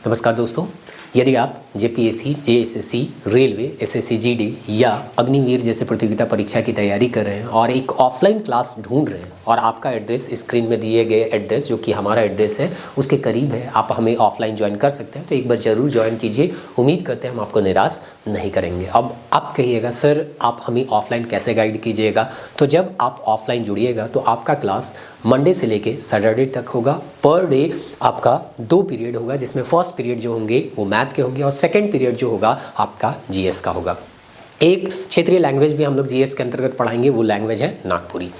नमस्कार दोस्तों, यदि आप JPSC, JSSC, railway, SSC GD या अग्निवीर जैसे प्रतियोगिता परीक्षा की तैयारी कर रहे हैं और एक ऑफलाइन क्लास ढूंढ रहे हैं और आपका एड्रेस स्क्रीन में दिए गए एड्रेस जो कि हमारा एड्रेस है उसके करीब है, आप हमें ऑफलाइन ज्वाइन कर सकते हैं, तो एक बार ज़रूर ज्वाइन कीजिए। उम्मीद करते हैं हम आपको निराश नहीं करेंगे। अब आप कहिएगा सर आप हमें ऑफलाइन कैसे गाइड कीजिएगा? तो जब आप ऑफलाइन जुड़िएगा तो आपका क्लास मंडे से लेके सैटरडे तक होगा। पर डे आपका 2 पीरियड होगा, जिसमें फर्स्ट पीरियड जो होंगे वो मैथ के होंगे और सेकंड पीरियड जो होगा आपका जीएस का होगा। एक क्षेत्रीय लैंग्वेज भी हम लोग जीएस के अंतर्गत पढ़ाएंगे, वो लैंग्वेज है नागपुरी।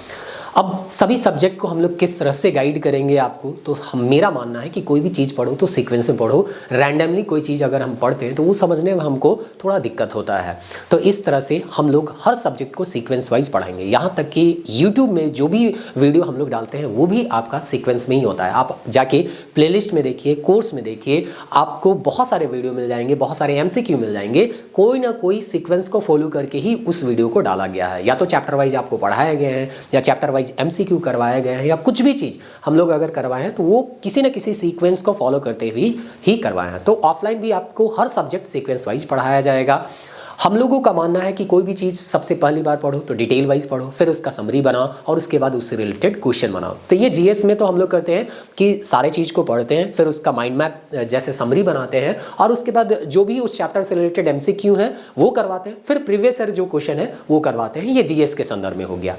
अब सभी सब्जेक्ट को हम लोग किस तरह से गाइड करेंगे आपको, तो मेरा मानना है कि कोई भी चीज़ पढ़ो तो सीक्वेंस में पढ़ो। रैंडमली कोई चीज़ अगर हम पढ़ते हैं तो वो समझने में हमको थोड़ा दिक्कत होता है, तो इस तरह से हम लोग हर सब्जेक्ट को सीक्वेंस वाइज पढ़ाएंगे। यहाँ तक कि यूट्यूब में जो भी वीडियो हम लोग डालते हैं वो भी आपका सीक्वेंस में ही होता है। आप जाके प्लेलिस्ट में देखिए, कोर्स में देखिए, आपको बहुत सारे वीडियो मिल जाएंगे, बहुत सारे एमसीक्यू मिल जाएंगे। कोई ना कोई सीक्वेंस को फॉलो करके ही उस वीडियो को डाला गया है, या तो चैप्टर वाइज आपको पढ़ाया गया है या चैप्टर वाइज एमसीक्यू करवाया गया है, या कुछ भी चीज़ हम लोग अगर करवाए हैं तो वो किसी न किसी सीक्वेंस को फॉलो करते हुए ही करवाए हैं। तो ऑफलाइन भी आपको हर सब्जेक्ट सीक्वेंस वाइज पढ़ाया जाएगा। हम लोगों का मानना है कि कोई भी चीज़ सबसे पहली बार पढ़ो तो डिटेल वाइज पढ़ो, फिर उसका समरी बनाओ और उसके बाद उससे रिलेटेड क्वेश्चन बनाओ। तो ये जीएस में तो हम लोग करते हैं कि सारे चीज़ को पढ़ते हैं, फिर उसका माइंड मैप जैसे समरी बनाते हैं और उसके बाद जो भी उस चैप्टर से रिलेटेड एमसीक्यू है वो करवाते हैं, फिर प्रीवियस ईयर जो क्वेश्चन है वो करवाते हैं। ये जीएस के संदर्भ में हो गया।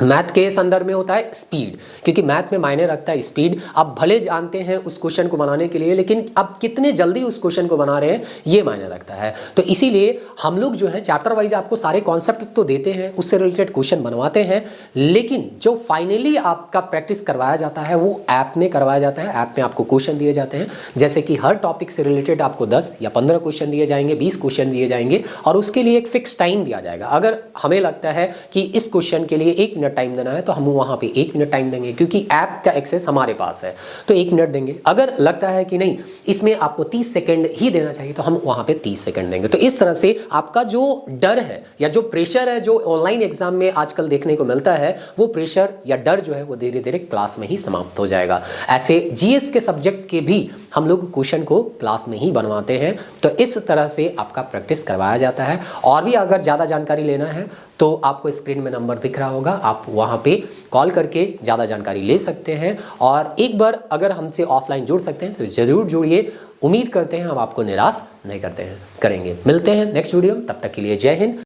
मैथ के संदर्भ में होता है स्पीड, क्योंकि मैथ में मायने रखता है स्पीड। आप भले जानते हैं उस क्वेश्चन को बनाने के लिए, लेकिन आप कितने जल्दी उस क्वेश्चन को बना रहे हैं ये मायने रखता है। तो इसीलिए हम लोग जो है चैप्टर वाइज आपको सारे कॉन्सेप्ट तो देते हैं, उससे रिलेटेड क्वेश्चन बनवाते हैं, लेकिन जो फाइनली आपका प्रैक्टिस करवाया जाता है वो ऐप में करवाया जाता है। ऐप में आपको क्वेश्चन दिए जाते हैं, जैसे कि हर टॉपिक से रिलेटेड आपको 10 या 15 क्वेश्चन दिए जाएंगे, 20 क्वेश्चन दिए जाएंगे और उसके लिए एक फिक्स टाइम दिया जाएगा। अगर हमें लगता है कि इस क्वेश्चन के लिए 1 मिनट टाइम देना है तो हम वहां पे 1 मिनट टाइम देंगे, क्योंकि ऐप का एक्सेस हमारे पास है, तो 1 मिनट देंगे। अगर लगता है कि नहीं इसमें आपको 30 सेकंड ही देना चाहिए तो हम वहां पे 30 सेकंड देंगे। तो इस तरह से आपका जो डर है या जो प्रेशर है जो ऑनलाइन एग्जाम में आजकल देखने को मिलता है, वो प्रेशर या डर जो है वो धीरे धीरे क्लास में ही समाप्त हो जाएगा। ऐसे जीएस के सब्जेक्ट के भी हम लोग क्वेश्चन को क्लास में ही बनवाते हैं। तो इस तरह से आपका प्रैक्टिस करवाया जाता है। और भी अगर ज़्यादा जानकारी लेना है तो आपको स्क्रीन में नंबर दिख रहा होगा, आप वहाँ पे कॉल करके ज़्यादा जानकारी ले सकते हैं। और एक बार अगर हमसे ऑफलाइन जुड़ सकते हैं तो ज़रूर जुड़िए। उम्मीद करते हैं हम आपको निराश नहीं करेंगे। मिलते हैं नेक्स्ट वीडियो, तब तक के लिए जय हिंद।